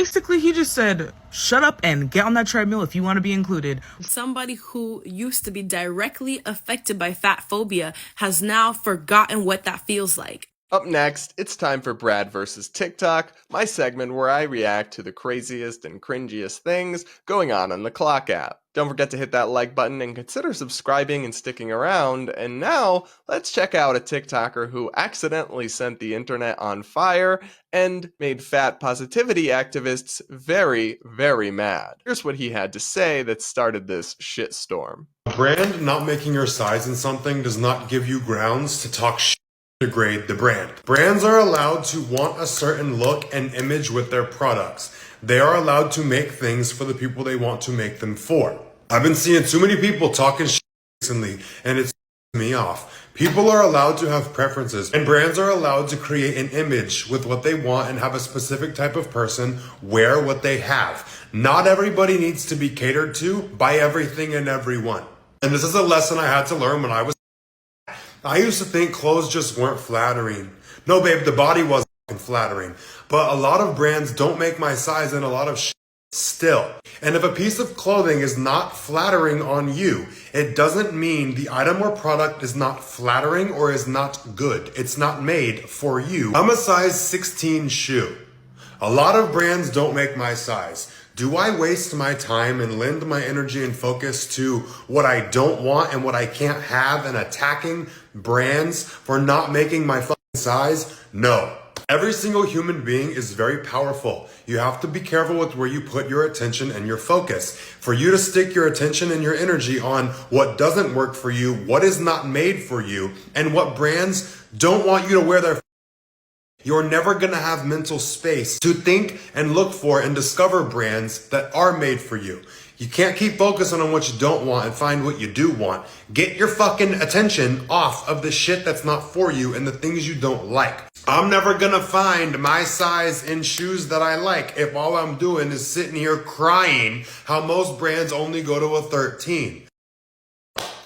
Basically, he just said, shut up and get on that treadmill if you want to be included. Somebody who used to be directly affected by fat phobia has now forgotten what that feels like. Up next, it's time for Brad vs. TikTok, my segment where I react to the craziest and cringiest things going on the Clock app. Don't forget to hit that like button and consider subscribing and sticking around. And now, let's check out a TikToker who accidentally sent the internet on fire and made fat positivity activists very, very mad. Here's what he had to say that started this shitstorm. A brand not making your size in something does not give you grounds to talk shit. Degrade the brand. Brands are allowed to want a certain look and image with their products. They are allowed to make things for the people they want to make them for. I've been seeing too many people talking shit recently, and it's me off. People are allowed to have preferences, and brands are allowed to create an image with what they want and have a specific type of person wear what they have. Not everybody needs to be catered to by everything and everyone. And this is a lesson I had to learn when I used to think clothes just weren't flattering. No, babe, the body wasn't flattering. But a lot of brands don't make my size and a lot of shit still. And if a piece of clothing is not flattering on you, it doesn't mean the item or product is not flattering or is not good. It's not made for you. I'm a size 16 shoe. A lot of brands don't make my size. Do I waste my time and lend my energy and focus to what I don't want and what I can't have and attacking brands for not making my fucking size? No. Every single human being is very powerful. You have to be careful with where you put your attention and your focus. For you to stick your attention and your energy on what doesn't work for you, what is not made for you, and what brands don't want you to wear their you're never gonna have mental space to think and look for and discover brands that are made for you. You can't keep focusing on what you don't want and find what you do want. Get your fucking attention off of the shit that's not for you and the things you don't like. I'm never gonna find my size in shoes that I like if all I'm doing is sitting here crying how most brands only go to a 13.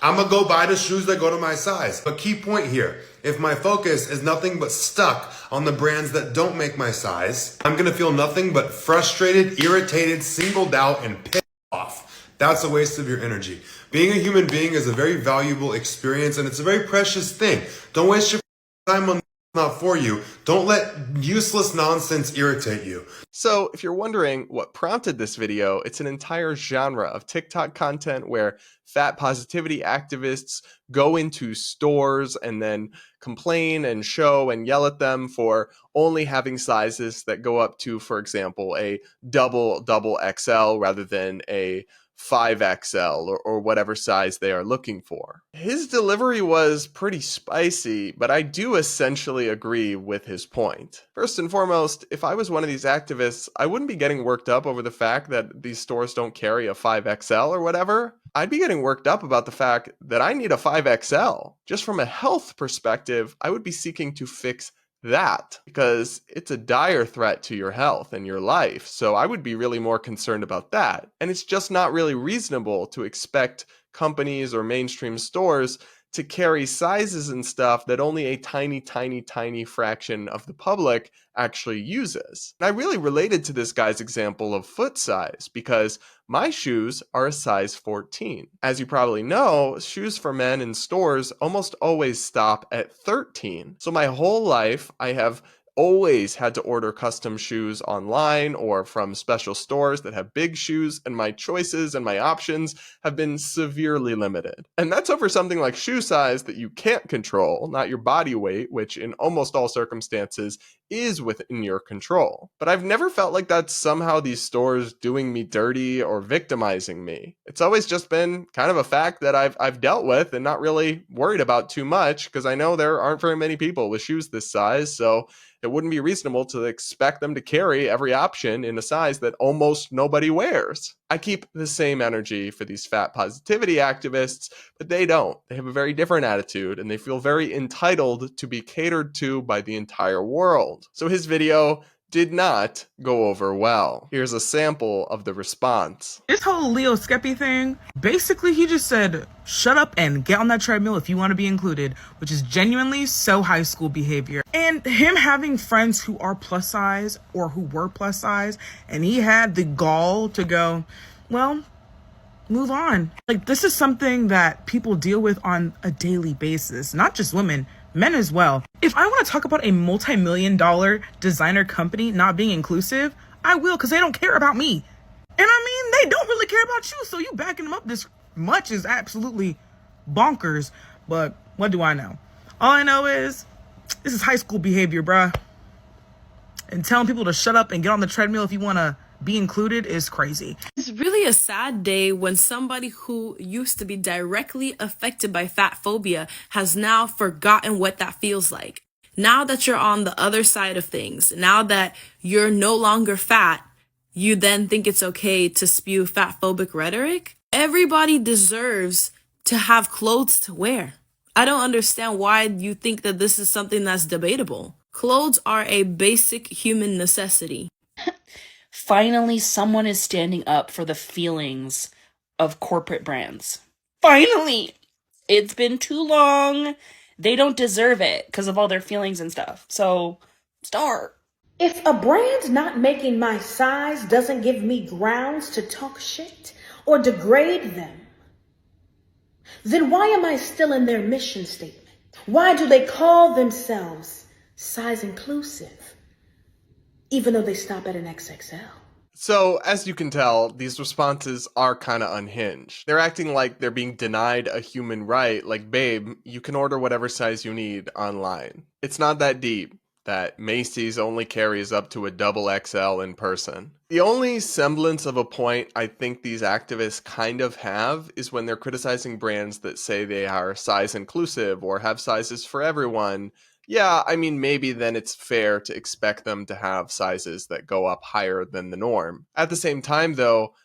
I'm gonna go buy the shoes that go to my size. But key point here, if my focus is nothing but stuck on the brands that don't make my size, I'm gonna feel nothing but frustrated, irritated, singled out, and pissed off. That's a waste of your energy. Being a human being is a very valuable experience and it's a very precious thing. Don't waste your time on not for you. Don't let useless nonsense irritate you. So if you're wondering what prompted this video, it's an entire genre of TikTok content where fat positivity activists go into stores and then complain and show and yell at them for only having sizes that go up to, for example, a double XL rather than a 5XL or whatever size they are looking for. His delivery was pretty spicy, but I do essentially agree with his point. First and foremost, if I was one of these activists, I wouldn't be getting worked up over the fact that these stores don't carry a 5XL or whatever. I'd be getting worked up about the fact that I need a 5XL. Just from a health perspective, I would be seeking to fix that because it's a dire threat to your health and your life. So I would be really more concerned about that. And it's just not really reasonable to expect companies or mainstream stores to carry sizes and stuff that only a tiny fraction of the public actually uses. And I really related to this guy's example of foot size because my shoes are a size 14. As you probably know, shoes for men in stores almost always stop at 13. So my whole life, I have always had to order custom shoes online or from special stores that have big shoes, and my choices and my options have been severely limited. And that's over something like shoe size that you can't control, not your body weight, which in almost all circumstances is within your control. But I've never felt like that's somehow these stores doing me dirty or victimizing me. It's always just been kind of a fact that I've dealt with and not really worried about too much because I know there aren't very many people with shoes this size, so it wouldn't be reasonable to expect them to carry every option in a size that almost nobody wears. I keep the same energy for these fat positivity activists, but they don't. They have a very different attitude and they feel very entitled to be catered to by the entire world. So his video did not go over well. Here's a sample of the response. This whole Leo Skeppy thing, basically he just said, shut up and get on that treadmill if you want to be included, which is genuinely so high school behavior. And him having friends who are plus size or who were plus size, and he had the gall to go, well, move on. Like, this is something that people deal with on a daily basis, not just women, men as well. If I want to talk about a multi-million-dollar designer company not being inclusive, I will, because they don't care about me. And I mean, they don't really care about you, so you backing them up this much is absolutely bonkers. But what do I know? All I know is this is high school behavior, bruh. And telling people to shut up and get on the treadmill if you want to be included is crazy. It's really a sad day when somebody who used to be directly affected by fat phobia has now forgotten what that feels like. Now that you're on the other side of things, now that you're no longer fat, you then think it's okay to spew fat phobic rhetoric? Everybody deserves to have clothes to wear. I don't understand why you think that this is something that's debatable. Clothes are a basic human necessity. Finally, someone is standing up for the feelings of corporate brands. Finally! It's been too long. They don't deserve it because of all their feelings and stuff. So, start. If a brand not making my size doesn't give me grounds to talk shit or degrade them, then why am I still in their mission statement? Why do they call themselves size inclusive, even though they stop at an XXL? So, as you can tell, these responses are kind of unhinged. They're acting like they're being denied a human right, like, babe, you can order whatever size you need online. It's not that deep that Macy's only carries up to a double XL in person. The only semblance of a point I think these activists kind of have is when they're criticizing brands that say they are size inclusive or have sizes for everyone. Yeah, I mean, maybe then it's fair to expect them to have sizes that go up higher than the norm. At the same time, though,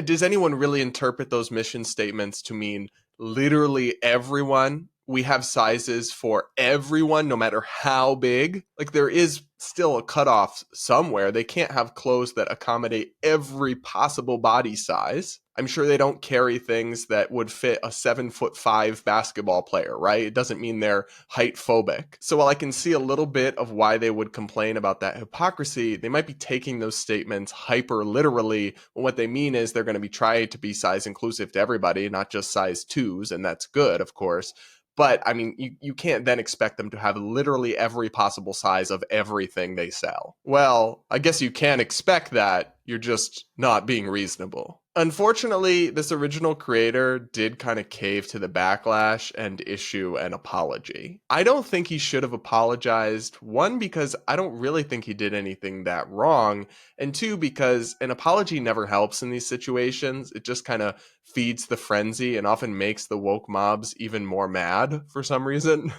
does anyone really interpret those mission statements to mean literally everyone? We have sizes for everyone, no matter how big. Like, there is still a cutoff somewhere. They can't have clothes that accommodate every possible body size. I'm sure they don't carry things that would fit a 7'5" basketball player, right? It doesn't mean they're height phobic. So while I can see a little bit of why they would complain about that hypocrisy, they might be taking those statements hyper literally when what they mean is they're going to be trying to be size inclusive to everybody, not just size 2s, and that's good, of course. But, I mean, you can't then expect them to have literally every possible size of everything they sell. Well, I guess you can expect that. You're just not being reasonable. Unfortunately, this original creator did kind of cave to the backlash and issue an apology. I don't think he should have apologized. One, because I don't really think he did anything that wrong. And two, because an apology never helps in these situations. It just kind of feeds the frenzy and often makes the woke mobs even more mad for some reason.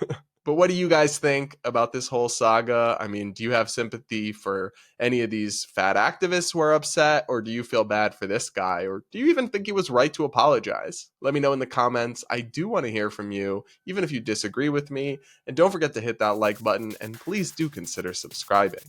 But what do you guys think about this whole saga? I mean, do you have sympathy for any of these fat activists who are upset, or do you feel bad for this guy, or do you even think he was right to apologize? Let me know in the comments. I do want to hear from you, even if you disagree with me. And don't forget to hit that like button, and please do consider subscribing.